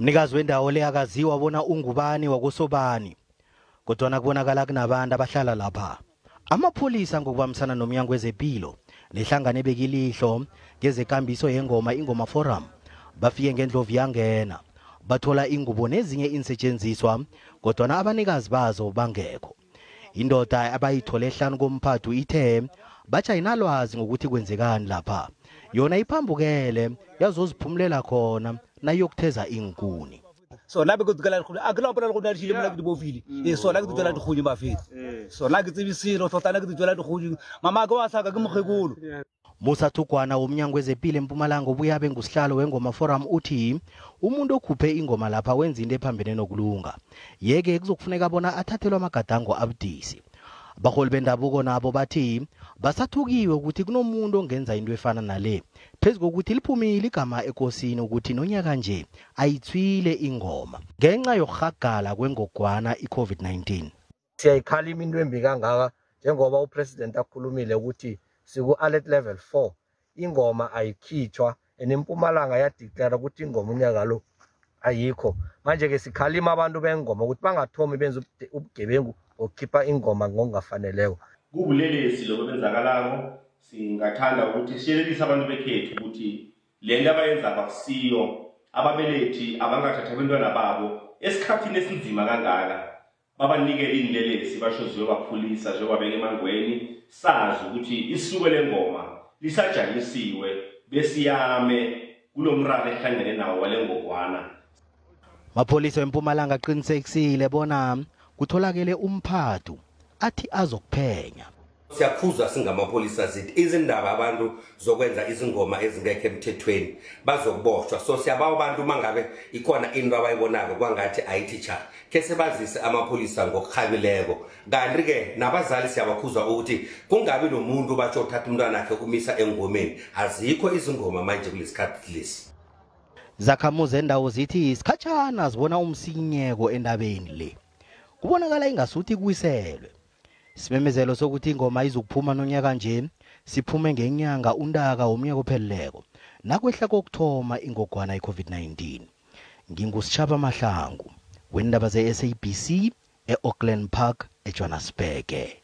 Mnikazi wendawo le akaziwa bona ungubani wakosobani, kodwa kubonakala kunabantu abahlala lapha. Amapholisa ngokubambisana nomnyango wezempilo nehlangano ebekilihlo ngezekambiso yengoma Ingoma Forum bafike ngendlovu yangena bathola ingubo nezinye insetshenziswa kodwa abanikazi bazo bangekho. Indoda abayithole ehlanu komphathi ithe batsha inalwazi ngokuthi kwenzekani lapha, yona iphambukele yazoziphumulela khona nayokutheza inkuni. So la be go dikala go a kla bona go na dile mona ke dibofile so la ke ditsela digodi mafetsi so la ke tsebisilo thotana ke ditsela digodi mama ka wa saka ke mogekolo. Musa Thugwana womnyango wezempilo eMpumalanga obuyabe ngusihlalo wengoma Forum uthi umuntu okhuphe ingoma lapha wenza into ephambene nokulunga, yeke kuzokufuneka bona athathelwe amagadango abudisi. Abaholi bendabuko nabo bathi basathukiwe ukuthi kunomuntu ongenza into efana nale phezulu kokuthi liphumile igama ekosini ukuthi nonyaka nje ayithwile ingoma ngenxa yokuhagala kwengogwana iCovid-19. Siyayikhalima into embi kangaka njengoba upresident akhulumile ukuthi siku alert level 4 ingoma ayikhitshwa eMpumalanga yadeclare ukuthi ingoma unyaka lo ayikho. Manje ke sikhalima abantu bengoma ukuthi bangathomi benza ubugebengu okhipha ingoma ngongafaneleko. Kubulelesi lokho benzakalako singathanda ukuthi siyelelise abantu bekhethu ukuthi le nto abayenza akusiyo, ababelethi abangathatha abantwana babo esikhathini esinzima kangaka babanikele inlelesi basho ziyobapholisa ziyobabeka emangweni, sazi ukuthi isuke lengoma lisajanyisiwe besiyame kulomraro ehlangene nawo walengogwana. Amapholisa eMpumalanga aqinisekisile bona kutholakele umphathi athi azokuphenya. Siyakhuzwa singamapholisa zithi izindaba abantu zokwenza izingoma ezingekho emthethweni bazokuboshwa. So siyabawa abantu mangabe ikhona into abayibonako kwangathi ayithi cha ke sebazise amapholisa ngokukhabileko. Kanti ke nabazali siyabakhuzwa ukuthi kungabi nomuntu batsho uthatha umntwana wakhe umisa engomeni. Azikho izingoma manje kulesikhathi lesi. Zakhamuzi endawo zithi isikhatshana zibona umsinyeko endabeni le. Kubonakala ingasuthi kuwiselwe. Simemezelo sokuthi ingoma izokuphuma nonyaka nje siphume ngenyanga uNtaka womnyaka opheleleko nakwehla kokuthoma ingogwana iCovid-19. Ngingusitshaba Mahlangu wendaba ze SABC eAuckland Park eJohannesburg.